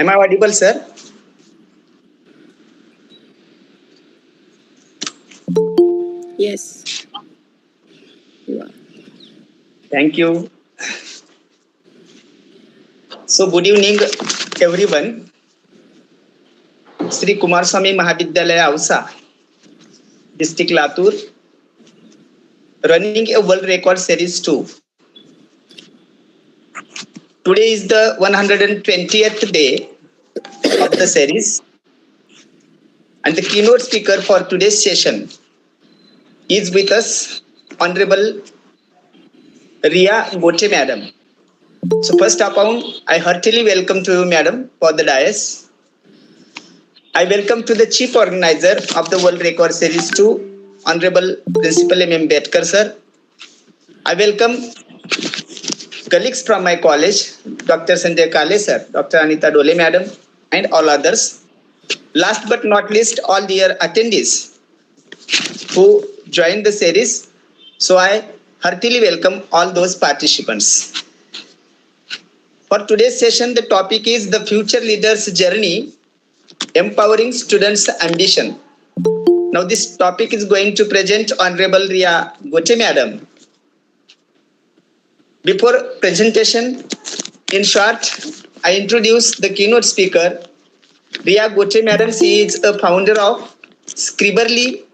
Am I audible, sir? Yes, you are. Thank you. So, good evening, everyone. Shri Kumarswami Mahavidyalaya Ausa, District Latur, running a world record series 2. Today is the 120th day of the series, and the keynote speaker for today's session is with us, Honorable Riya Gote, Madam. So, first of all, I heartily welcome to you, Madam, for the dais. I welcome to the Chief Organizer of the World Record Series 2, Honorable Principal M.M. Betkar, sir. I welcome colleagues from my college, Dr. Sanjay Kale, sir, Dr. Anita Dole, Madam, and all others. Last but not least, all dear attendees who joined the series. So I heartily welcome all those participants. For today's session, the topic is the future leader's journey, empowering students' ambition. Now, this topic is going to present Honorable Riya Gote, Madam. Before presentation, in short, I introduce the keynote speaker, Riya Gote, Madam. She is a founder of Scriberlee,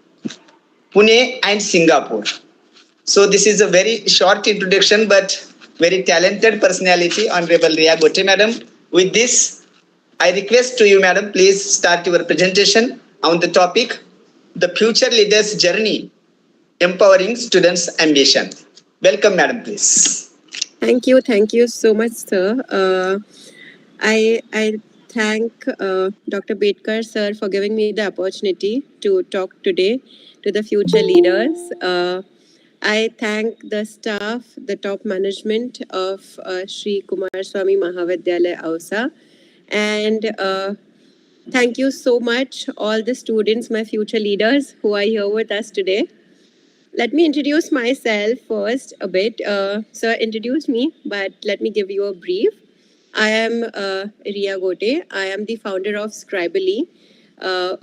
Pune and Singapore. So this is a very short introduction, but very talented personality, Honorable Riya Gote, Madam. With this, I request to you, Madam, please start your presentation on the topic, the future leader's journey, empowering students' ambition. Welcome, Madam, please. Thank you so much, sir. I thank Dr. Betkar, sir, for giving me the opportunity to talk today to the future leaders. I thank the staff, the top management of Shri Kumarswami Mahavidyalaya Ausa, and thank you so much, all the students, my future leaders who are here with us today. Let me introduce myself first a bit. Sir introduced me, but let me give you a brief. I am Riya Gote. I am the founder of Scriberlee.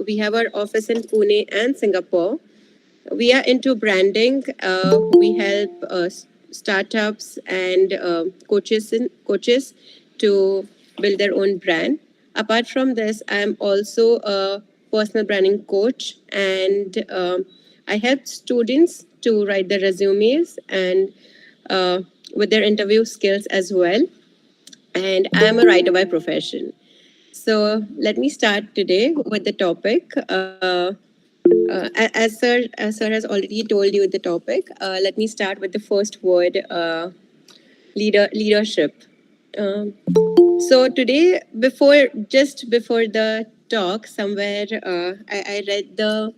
We have our office in Pune and Singapore. We are into branding. We help startups and coaches to build their own brand. Apart from this, I am also a personal branding coach, and I help students to write their resumes and with their interview skills as well. And I am a writer by profession. So let me start today with the topic. As sir has already told you the topic, let me start with the first word, leadership. So today, before the talk, somewhere I read the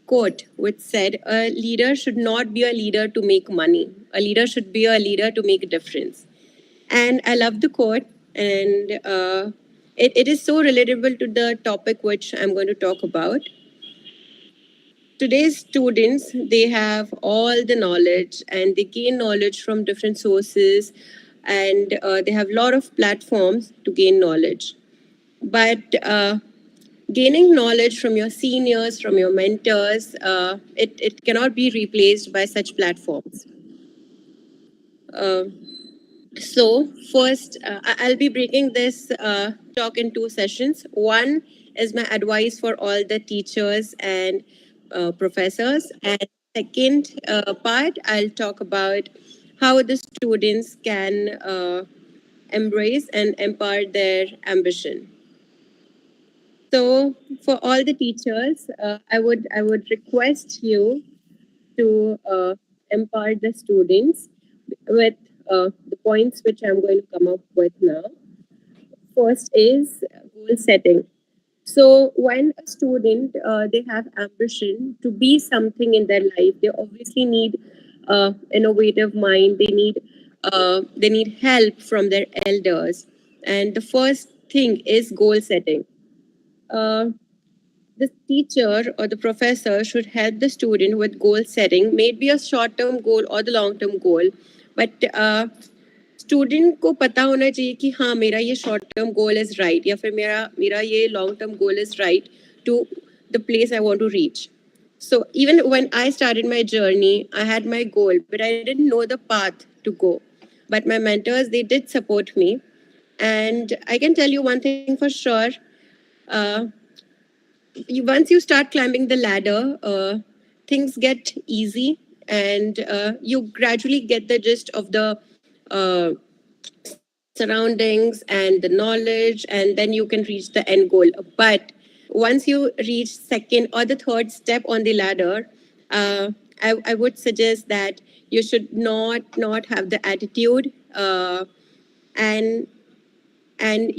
quote which said, "A leader should not be a leader to make money. A leader should be a leader to make a difference." And I love the quote, and it is so relatable to the topic which I'm going to talk about. Today's students, they have all the knowledge and they gain knowledge from different sources, and they have a lot of platforms to gain knowledge. But gaining knowledge from your seniors, from your mentors, it cannot be replaced by such platforms. So first, I'll be breaking this talk in two sessions. One is my advice for all the teachers and professors. And second part, I'll talk about how the students can embrace and empower their ambition. So for all the teachers, I would request you to empower the students with the points which I'm going to come up with now. First is goal setting. So when a student they have ambition to be something in their life, they obviously need innovative mind. They need help from their elders, and the first thing is goal setting. Uh, the teacher or the professor should help the student with goal setting, maybe a short-term goal or the long-term goal. But student को पता होना चाहिए कि हाँ मेरा ये short term goal is right, या फिर मेरा मेरा ये long term goal is right to the place I want to reach. So even when I started my journey, I had my goal, but I didn't know the path to go. But my mentors, they did support me, and I can tell you one thing for sure. Uh, Once you start climbing the ladder, things get easy, and you gradually get the gist of the uh, surroundings and the knowledge, and then you can reach the end goal. But once you reach second or the third step on the ladder, I would suggest that you should not have the attitude, and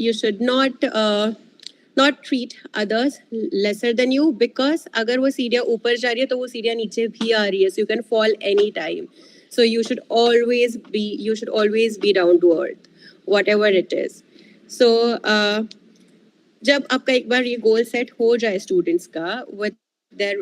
you should not treat others lesser than you, because अगर वो सीढ़ियाँ ऊपर जा रही है तो वो सीढ़ियाँ नीचे भी आ रही है, so you can fall any time. So you should always be down to earth, whatever it is. So जब आपका एक बार ये गोल सेट हो जाए स्टूडेंट्स का with their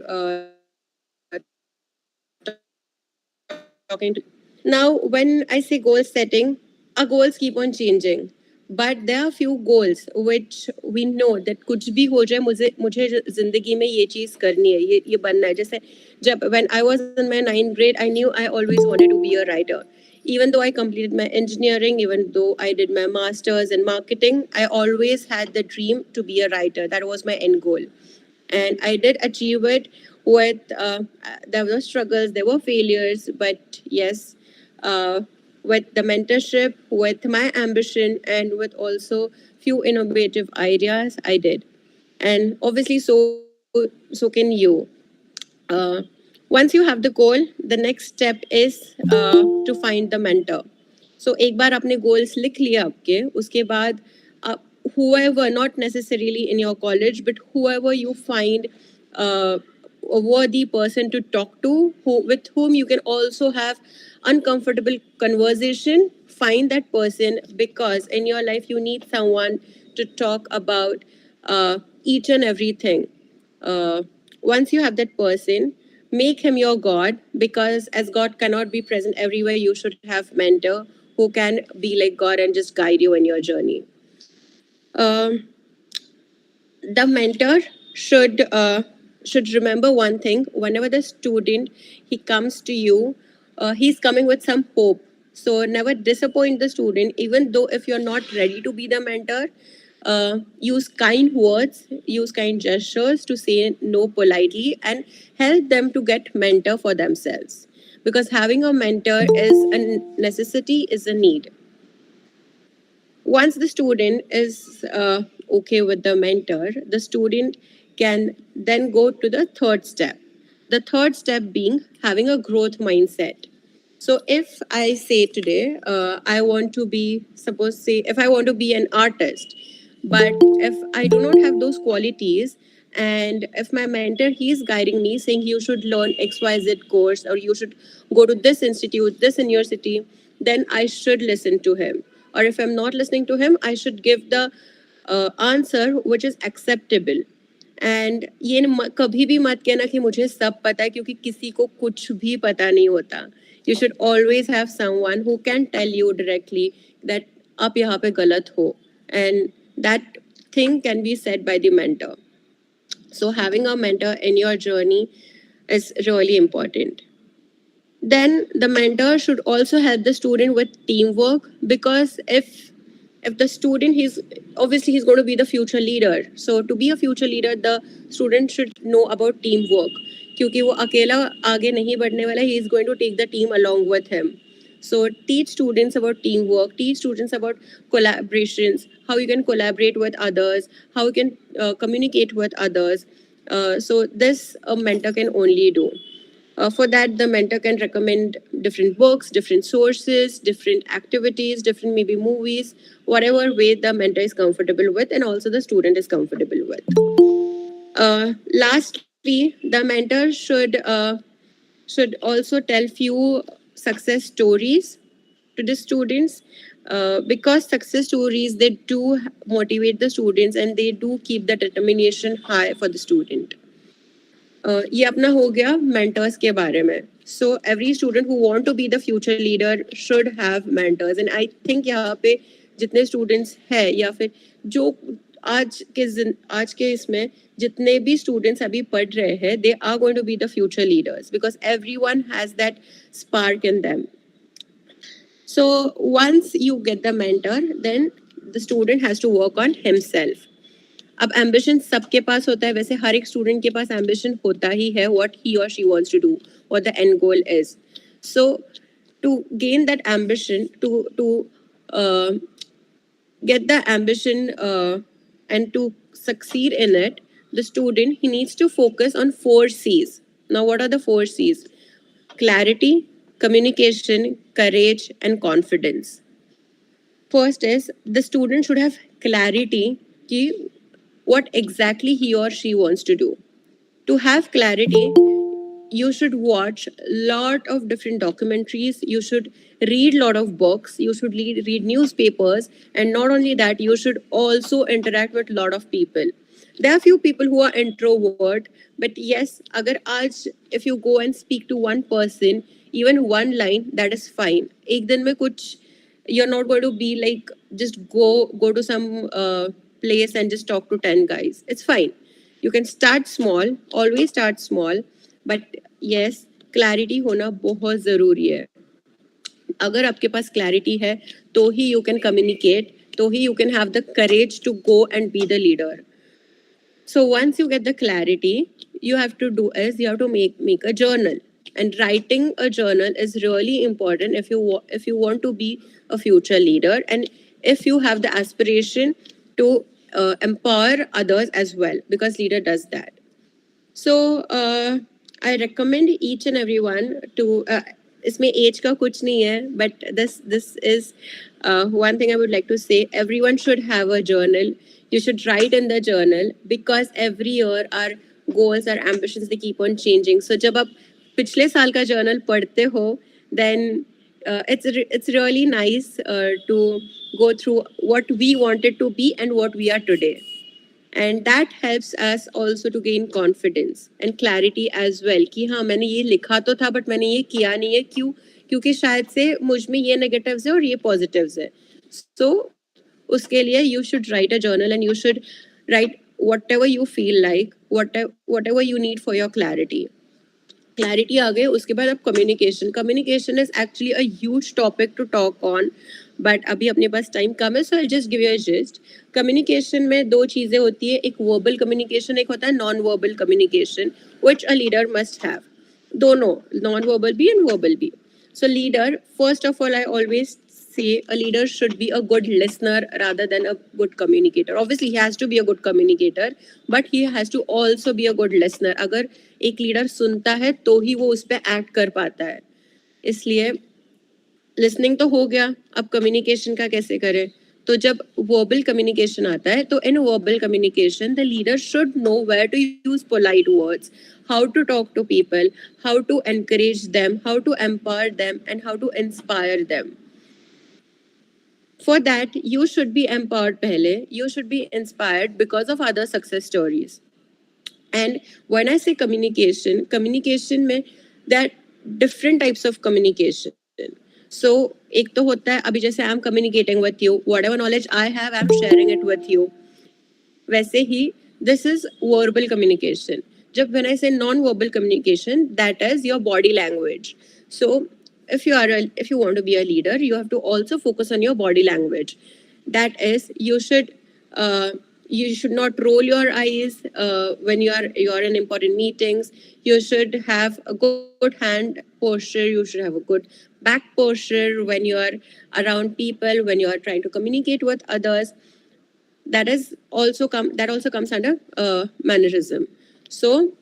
talking to, now when I say goal setting, our goals keep on changing, but there are few goals which we know that कुछ भी हो जाए मुझे मुझे जिंदगी में ये चीज करनी है, ये बनना है. जैसे जब when I was in my 9th grade, I knew I always wanted to be a writer. Even though I completed my engineering, even though I did my masters in marketing, I always had the dream to be a writer. That was my end goal, and I did achieve it with there were struggles, there were failures, but yes, with the mentorship, with my ambition, and with also few innovative ideas, I did. And obviously, so can you. uh, Once you have the goal, the next step is to find the mentor. So एक बार आपने goals लिख लिया आपके, उसके बाद whoever, not necessarily in your college, but whoever you find a worthy person to talk to, with whom you can also have uncomfortable conversation, find that person, because in your life you need someone to talk about each and everything. Once you have that person, make him your god, because as god cannot be present everywhere, you should have mentor who can be like god and just guide you in your journey. um, the mentor should remember one thing: whenever the student he comes to you, he's coming with some hope. So never disappoint the student, even though if you're not ready to be the mentor. Use kind words, use kind gestures to say no politely, and help them to get mentor for themselves, because having a mentor is a necessity, is a need. Once the student is okay with the mentor, the student can then go to the third step. The third step being having a growth mindset. So if I say today, I want to be, suppose say, if I want to be an artist, but if I do not have those qualities, and if my mentor he is guiding me saying you should learn XYZ course, or you should go to this institute, this university, then I should listen to him. Or if I'm not listening to him, I should give the answer which is acceptable. And ये कभी भी मत कहना कि मुझे सब पता है, क्योंकि किसी को कुछ भी पता नहीं होता. You should always have someone who can tell you directly that आप यहाँ पे गलत हो, and that thing can be said by the mentor. So having a mentor in your journey is really important. Then the mentor should also help the student with teamwork, because if the student, he's obviously he's going to be the future leader. So to be a future leader, the student should know about teamwork, क्योंकि वो अकेला आगे नहीं बढ़ने वाला. He is going to take the team along with him. So teach students about teamwork, teach students about collaborations, how you can collaborate with others, how you can communicate with others. So this a mentor can only do. For that, the mentor can recommend different books, different sources, different activities, different maybe movies, whatever way the mentor is comfortable with, and also the student is comfortable with. Lastly, the mentor should also tell few success stories to the students, because success stories, they do motivate the students, and they do keep the determination high for the student. ये अपना हो गया mentors के बारे में. So every student who want to be the future leader should have mentors. And I think यहाँ पे जितने students है या फिर जो आज के इसमें जितने भी students अभी पढ़ रहे हैं, they are going to be the future leaders because everyone has that spark in them. So once you get the mentor, then the student has to work on himself. अब एम्बिशन सबके पास होता है, वैसे हर एक स्टूडेंट के पास ambition होता ही है, what he और she wants to do, what the end goal is. So to gain that ambition, to get the ambition and to succeed in it, the student, he needs to focus on 4 C's. Now what are the 4 C's? Clarity, communication, courage and confidence. First is the student should have clarity ki what exactly he or she wants to do. To have clarity, you should watch a lot of different documentaries, you should read a lot of books, you should read newspapers, and not only that, you should also interact with a lot of people. There are few people who are introvert, but yes, agar aaj if you go and speak to one person, even one line, that is fine. Ek din mein kuch, you're not going to be like just go to some place and just talk to 10 guys. It's fine. You can start small, always start small, but yes, clarity होना बहुत ज़रूरी है. अगर आपके पास clarity है तो ही you can communicate, तो ही you can have the courage to go and be the leader. So once you get the clarity, you have to do is you have to make a journal. And writing a journal is really important if you want to be a future leader, and if you have the aspiration to empower others as well, because leader does that. So I recommend each and everyone to इसमें age का कुछ नहीं है, but this is one thing I would like to say. Everyone should have a journal. You should write in the journal, because every year our goals, our ambitions, they keep on changing. So जब आप पिछले साल का journal पढ़ते हो, then it's really nice to go through what we wanted to be and what we are today. And that helps us also to gain confidence and clarity as well कि हाँ मैंने ये लिखा तो था but मैंने ये किया नहीं है, क्यों? क्योंकि शायद से मुझ में ये negatives है और ये positives है. So उसके लिए you should write a journal and you should write whatever you feel like, whatever you need for your clarity. Clarity आ गई, उसके बाद अब communication is actually a huge topic to talk on, but अभी अपने पास time कम है, so I'll just give you a gist. Communication में 2 चीज़ें होती है, एक verbal communication, एक होता है non-verbal communication, which a leader must have. दोनों, non-verbal भी and verbal भी. So leader, first of all, I always say a leader should be a good listener rather than a good communicator. Obviously, he has to be a good communicator, but he has to also be a good listener. अगर एक leader सुनता है तो ही वो उस पर act कर पाता है. इसलिए लिसनिंग तो हो गया, अब कम्युनिकेशन का कैसे करें? तो जब वर्बल कम्युनिकेशन आता है, तो in verbal communication the leader should know where to use polite words, how to talk to people, how to encourage them, how to empower them, and how to inspire them. For that, you should be empowered pehle, you should be inspired because of other success stories. And when I say communication में there are different types of communication. So एक तो होता है अभी जैसे I am communicating with you, whatever knowledge I have, I am sharing it with you. वैसे ही this is verbal communication. जब when I say non-verbal communication, that is your body language. So if you want to be a leader, you have to also focus on your body language. That is, you should not roll your eyes when you are in important meetings. You should have a good hand posture. You should have a good back posture when you are around people, when you are trying to communicate with others. That also comes under mannerism. So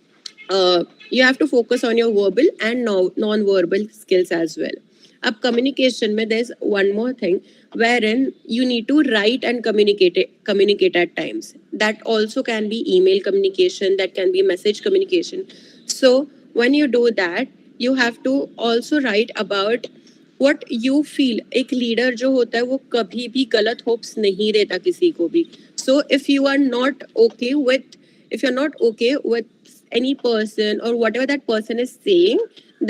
you have to focus on your verbal and non-verbal skills as well. Up communication mein there's one more thing wherein you need to write and communicate at times. That also can be email communication, that can be message communication. So when you do that, you have to also write about what you feel. एक leader जो होता है वो कभी भी गलत hopes नहीं देता किसी को भी. So if you're not okay with any person or whatever that person is saying,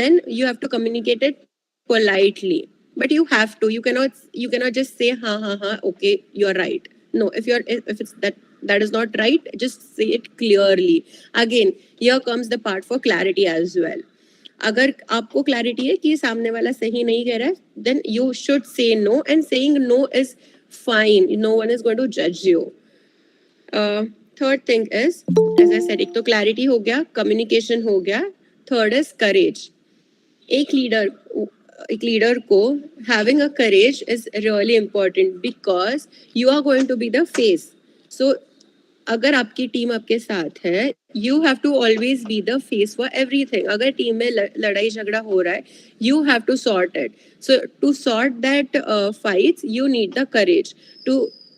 then you have to communicate it politely. But you have to. You cannot just say ha ha ha. Okay, you're right. No, if it's that is not right, just say it clearly. Again, here comes the part for clarity as well. अगर आपको clarity है कि सामने वाला सही नहीं कह रहा है, then you should say no, and saying no is fine. No one is going to judge you. Third thing is, as I said, एक तो क्लैरिटी हो गया, कम्युनिकेशन हो गया, थर्ड इज करेज. एक लीडर एक लीडर को having a courage is really important because you are going to be the face. So अगर आपकी टीम आपके साथ है, you have to always be the face for everything. अगर टीम में लड़ाई झगड़ा हो रहा है, you have to sort it. So to sort that fights, you need the courage.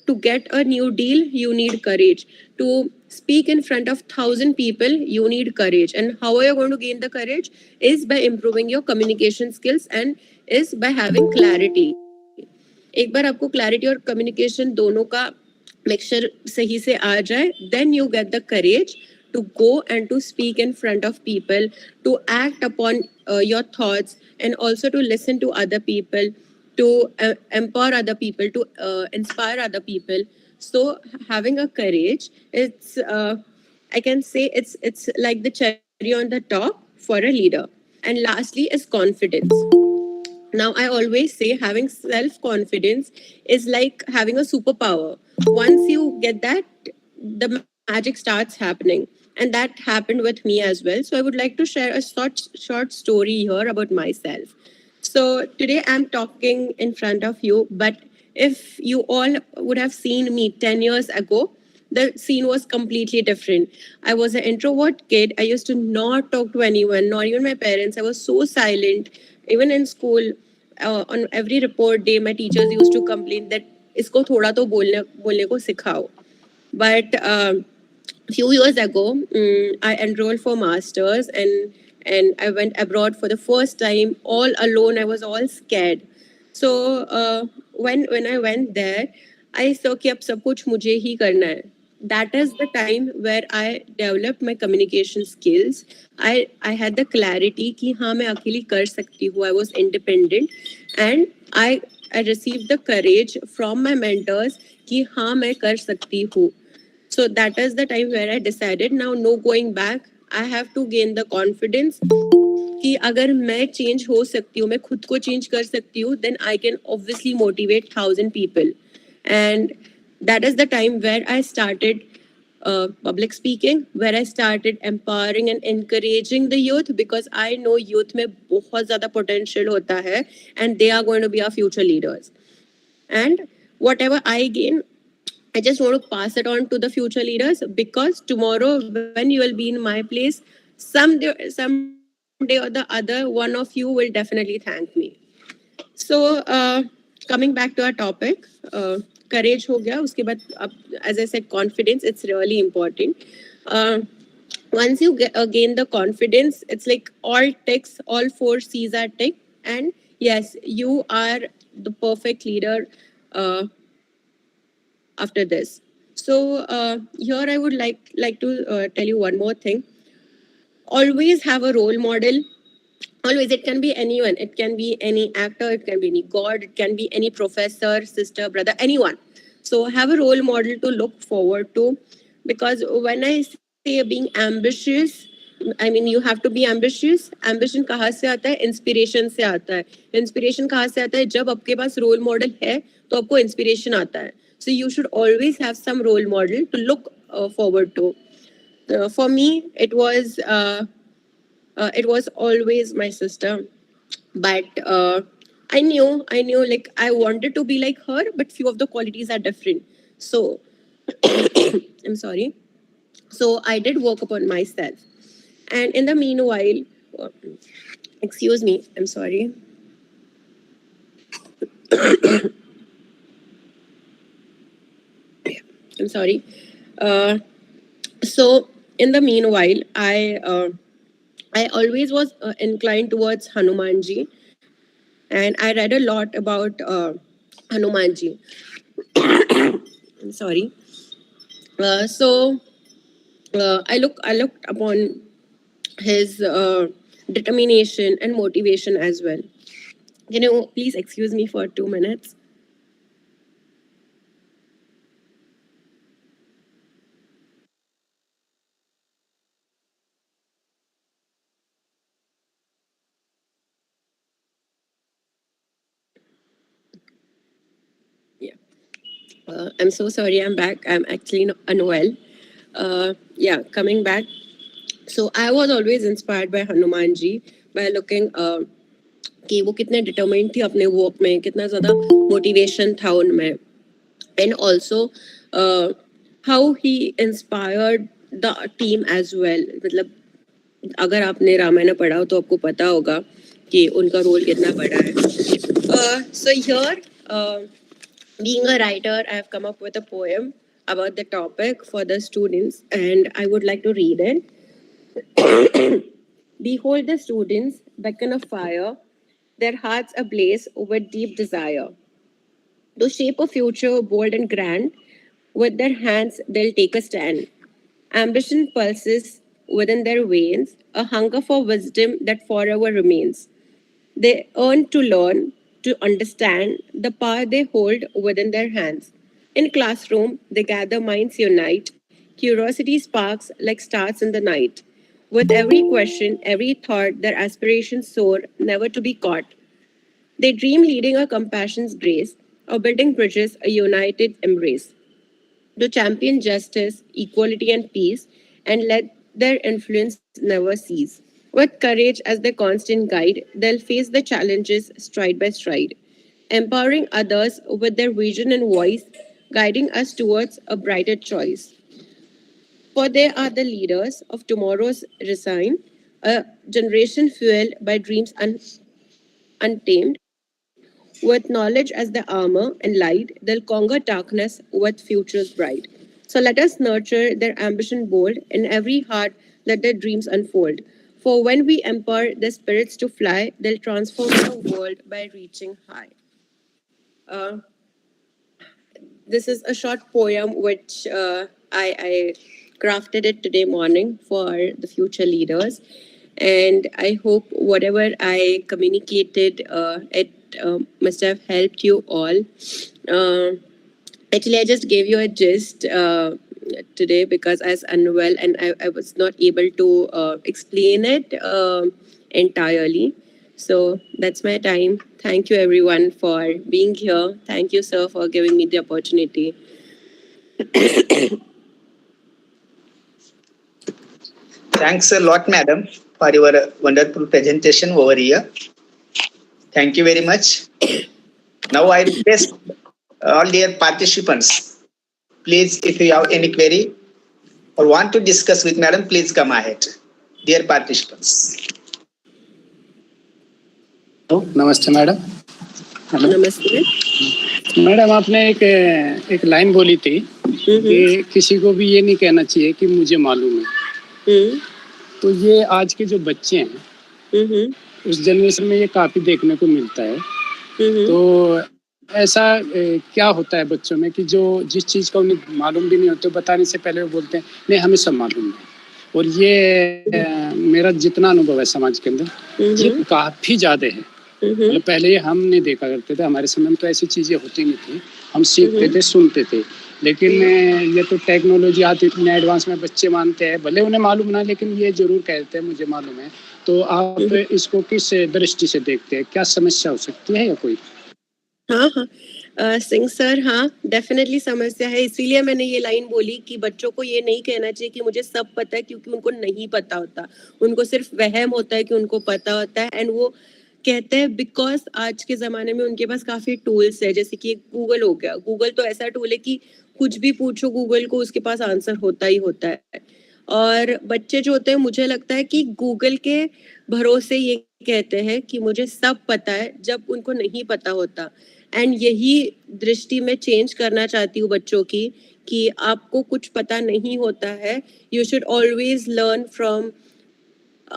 To get a new deal, you need courage. To speak in front of 1,000 people, you need courage. And how are you going to gain the courage? Is by improving your communication skills and is by having clarity. एक बार आपको clarity और communication दोनों का mixture सही से आ जाए, then you get the courage to go and to speak in front of people, to act upon your thoughts, and also to listen to other people, to empower other people, to inspire other people. So having a courage, it's I can say it's like the cherry on the top for a leader. And lastly is confidence. Now, I always say having self confidence is like having a superpower. Once you get that, the magic starts happening. And that happened with me as well. So, I would like to share a short story here about myself. So, today I'm talking in front of you, but if you all would have seen me 10 years ago, the scene was completely different. I was an introvert kid. I used to not talk to anyone, not even my parents. I was so silent. Even in school, on every report day, my teachers used to complain that इसको थोड़ा तो बोलने को सिखाओ. But few years ago, I enrolled for masters, and I went abroad for the first time all alone. I was all scared. So when I went there, I saw कि अब सब कुछ मुझे ही करना है. That is the time where I developed my communication skills. I had the clarity कि हाँ मैं अकेली कर सकती हूँ. I was independent, and I received the courage from my mentors कि हाँ मैं कर सकती हूँ. So that is the time where I decided now no going back. I have to gain the confidence कि अगर मैं change हो सकती हूँ, मैं खुद को change कर सकती हूँ, then I can obviously motivate 1,000 people. And that is the time where I started public speaking, where I started empowering and encouraging the youth, because I know youth में बहुत ज़्यादा potential होता है, and they are going to be our future leaders. And whatever I gain, I just want to pass it on to the future leaders, because tomorrow when you will be in my place, someday or the other, one of you will definitely thank me. So coming back to our topic, courage हो गया. उसके बाद as I said, confidence, it's really important. Once you gain the confidence, it's like all ticks, all 4 C's are ticked, and yes, you are the perfect leader after this. So here I would like to tell you one more thing. Always have a role model. Always, it can be anyone. It can be any actor. It can be any god. It can be any professor, sister, brother, anyone. So have a role model to look forward to. Because when I say being ambitious, I mean you have to be ambitious. Ambition कहाँ से आता है? Inspiration से आता है. Inspiration कहाँ से आता है? जब आपके पास role model है, तो आपको inspiration आता है. So you should always have some role model to look forward to. For me, it was always my sister. But I knew like I wanted to be like her, but few of the qualities are different. So I'm sorry. So I did work upon myself. And in the meanwhile, uh, excuse me, I'm sorry. I'm sorry. Uh, so in the meanwhile, I always was inclined towards Hanumanji, and I read a lot about Hanumanji. I'm sorry. So I looked upon his determination, and motivation as well. Can you please excuse me for 2 minutes? Yeah. I'm so sorry, I'm back. I'm actually unwell. Yeah, coming back. So I was always inspired by Hanuman ji by looking कि वो कितने determined थी अपने work में, कितना ज़्यादा motivation था उनमें, and also how he inspired the team as well. मतलब अगर आपने रामायण पढ़ा हो तो आपको पता होगा कि उनका रोल कितना बड़ा है. So here, being a writer, I have come up with a poem about the topic for the students, and I would like to read it. Behold the students beckon of fire, their hearts ablaze with deep desire. To shape a future bold and grand, with their hands they'll take a stand. Ambition pulses within their veins, a hunger for wisdom that forever remains. They earn to learn, to understand the power they hold within their hands. In classroom, they gather minds unite. Curiosity sparks like stars in the night. With every question, every thought, their aspirations soar, never to be caught. They dream leading a compassion's grace, or building bridges, a united embrace to champion justice, equality, and peace, and let their influence never cease. With courage as their constant guide, they'll face the challenges stride by stride, empowering others with their vision and voice, guiding us towards a brighter choice. For they are the leaders of tomorrow's resign, a generation fueled by dreams untamed. With knowledge as the armor and light, they'll conquer darkness with futures bright. So let us nurture their ambition bold, in every heart let their dreams unfold. For when we empower their spirits to fly, they'll transform the world by reaching high. Uh, this is a short poem which I crafted it today morning for the future leaders, and I hope whatever I communicated, it must have helped you all. Uh, Actually, I just gave you a gist today because I was unwell and I was not able to explain it entirely. So that's my time. Thank you, everyone, for being here. Thank you, sir, for giving me the opportunity. Thanks a lot, madam, for your wonderful presentation over here. Thank you very much. Now I request all dear participants, please, if you have any query or want to discuss with madam, please come ahead. Dear participants. नमस्ते madam. नमस्ते. Madam आपने एक line बोली थी कि किसी को भी ये नहीं कहना चाहिए कि मुझे मालूम है. तो ये आज के जो बच्चे हैं उस जनरेशन में ये काफी देखने को मिलता है. तो ऐसा क्या होता है बच्चों में कि जो जिस चीज का उन्हें मालूम भी नहीं होता बताने से पहले वो बोलते हैं नहीं हमें सब मालूम है. और ये मेरा जितना अनुभव है समाज के अंदर ये काफी ज्यादा है. मतलब पहले ये हम नहीं देखा करते थे, हमारे समय में तो ऐसी चीजें होती नहीं थी. हम सीखते थे, सुनते थे. लेकिन ये तो टेक्नोलॉजी आती इतनी एडवांस में बच्चे मानते हैं, भले उन्हें मालूम ना लेकिन ये जरूर कहते हैं मुझे मालूम है. तो आप इसको किस दृष्टि से देखते हैं, क्या समस्या हो सकती है या कोई? हाँ हाँ सिंह सर, हाँ डेफिनेटली समस्या है. इसीलिए मैंने ये लाइन बोली कि बच्चों को ये नहीं कहना चाहिए कि मुझे सब पता है, क्योंकि उनको नहीं पता होता. उनको सिर्फ वहम होता है कि उनको पता होता है, एंड वो कहते हैं बिकॉज आज के ज़माने में उनके पास काफ़ी टूल्स है. जैसे कि गूगल हो गया. गूगल तो ऐसा टूल है कि कुछ भी पूछो गूगल को, उसके पास आंसर होता ही होता है. और बच्चे जो होते हैं, मुझे लगता है कि गूगल के भरोसे ये कहते हैं कि मुझे सब पता है, जब उनको नहीं पता होता. एंड यही दृष्टि में चेंज करना चाहती हूँ बच्चों की, कि आपको कुछ पता नहीं होता है. You should always learn from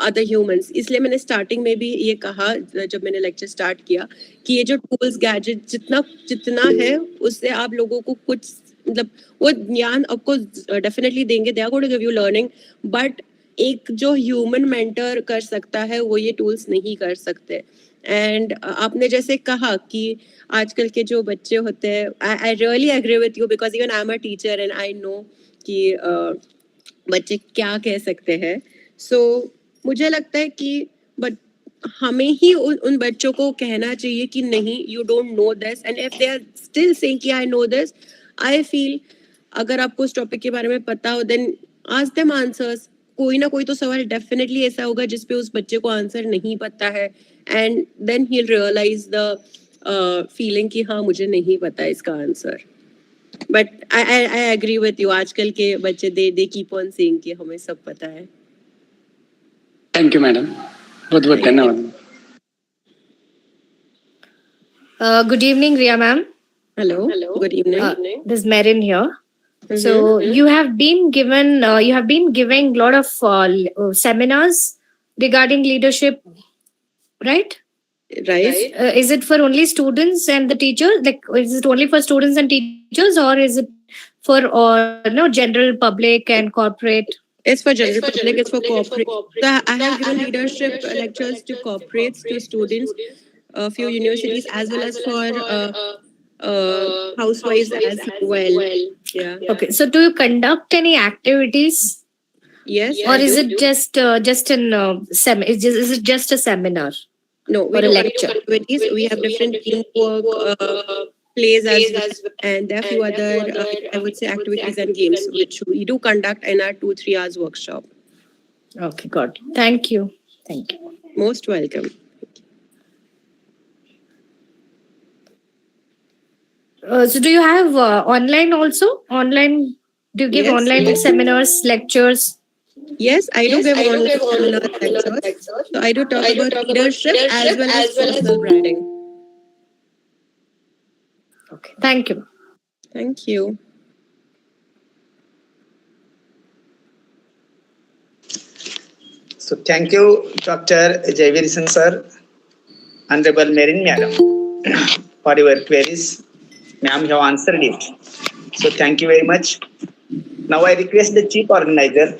other humans. इसलिए मैंने स्टार्टिंग में भी ये कहा जब मैंने लेक्चर स्टार्ट किया कि ये जो टूल्स गैजेट जितना है उससे आप लोगों को कुछ मतलब वो ज्ञान आपको डेफिनेटली देंगे. They are going to give you learning, but एक जो ह्यूमन मेंटर कर सकता है वो ये टूल्स नहीं कर सकते. एंड आपने जैसे कहा कि आजकल के जो बच्चे होते हैं, I really agree with you because even I am a teacher and I know कि बच्चे क्या कह सकते हैं. सो मुझे लगता है कि बट हमें ही उन बच्चों को कहना चाहिए कि नहीं, you don't know this, and if they are still saying कि I know this, I feel अगर आपको उस टॉपिक के बारे में पता हो देन आस्क देम आंसर्स. कोई ना कोई तो सवाल डेफिनेटली ऐसा होगा जिसपे उस बच्चे को आंसर नहीं पता है, and then he will realise the feeling कि हाँ मुझे नहीं पता इसका answer. But I agree with you, आजकल के बच्चे दे कीप ऑन सेइंग कि हमें सब पता है. थैंक यू मैडम, बहुत बहुत धन्यवाद. Good evening, Riya ma'am. Hello. Good evening. This is Marin here. So you have been giving a lot of seminars regarding leadership, right? Right. Is it for only students and the teachers? Like, is it only for students and teachers, or is it for general public and corporate? It's for general public, it's for corporate. So I have given leadership lectures to corporates, to students, a few universities, as well as for housewives as well. Yeah. Okay. So do you conduct any activities? Yes. Or is it just is it just a seminar? No, we Or a do lecture? activities. We have different teamwork plays as well, and there are few other I would say activities and games which we do conduct in our 2-3 hours workshop. Okay, got it. Thank you. Thank you. Most welcome. So do you have online also? Online? Do you give Yes. online seminars, lectures? Yes, I do give online seminar lectures. So I do talk about leadership as well as personal branding. Okay. Thank you. Thank you. So thank you, Dr. Jaivirsan sir, Honorable Marin madam, for your queries. Ma'am, you have answered it. So thank you very much. Now I request the chief organizer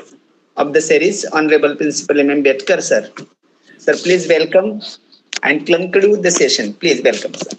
of the series, Honorable Principal M. Betkar sir. Sir, please welcome and conclude the session. Please welcome, sir.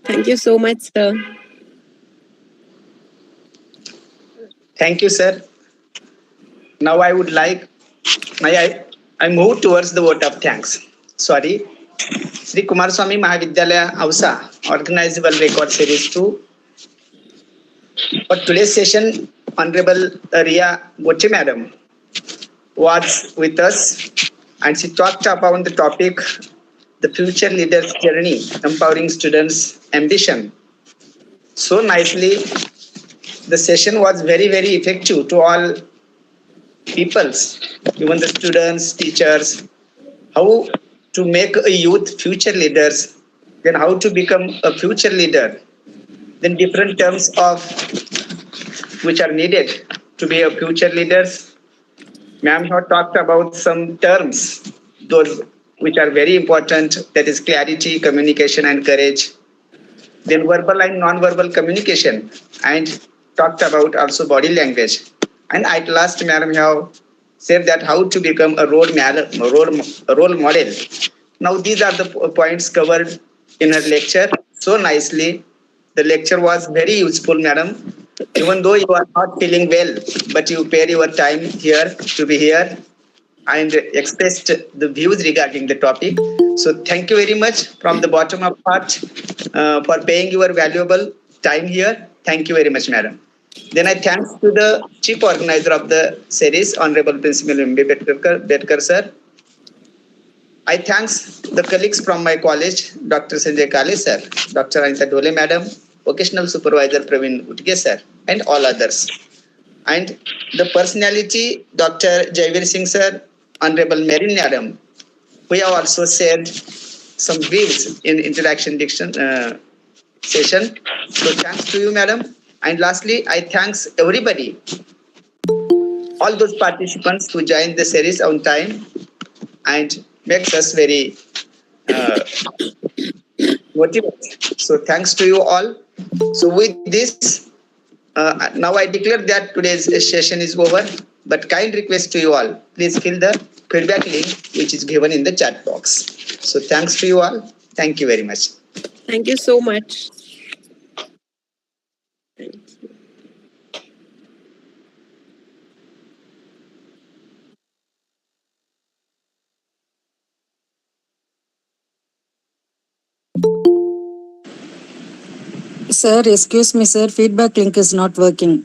Thank you so much, sir. Thank you, sir. Now I would like, I move towards the vote of thanks. Sorry. Shri Kumarswami Mahavidyalaya Ausa Organizable Record Series 2. For today's session, Honorable Riya Gote madam was with us, and she talked about the topic, the future leader's journey, empowering students' ambition. So nicely, the session was very, very effective to all peoples, even the students, teachers, how to make a youth future leaders, then how to become a future leader, then different terms of which are needed to be a future leaders. Ma'am have talked about some terms, those which are very important, that is clarity, communication and courage. Then verbal and non-verbal communication, and talked about also body language. And at last, Madam have said that how to become a role model. Now these are the points covered in her lecture so nicely. The lecture was very useful, Madam. Even though you are not feeling well, but you paid your time here to be here and expressed the views regarding the topic. So thank you very much from the bottom of heart for paying your valuable time here. Thank you very much, Madam. Then I thanks to the chief organizer of the series, Honorable Principal M.B. Bedkar sir. I thanks the colleagues from my college, Dr. Sanjay Kale sir, Dr. Anita Dole madam, Vocational Supervisor Praveen Utge sir, and all others. And the personality, Dr. Jaivir Singh sir, Honorable Mary madam, we have also shared some views in interaction session. So thanks to you, madam. And lastly, I thanks everybody, all those participants who joined the series on time and makes us very motivated. So thanks to you all. So with this, now I declare that today's session is over. But kind request to you all, please fill the feedback link which is given in the chat box. So thanks to you all. Thank you very much. Thank you so much. Thank you. Sir, excuse me, sir. Feedback link is not working.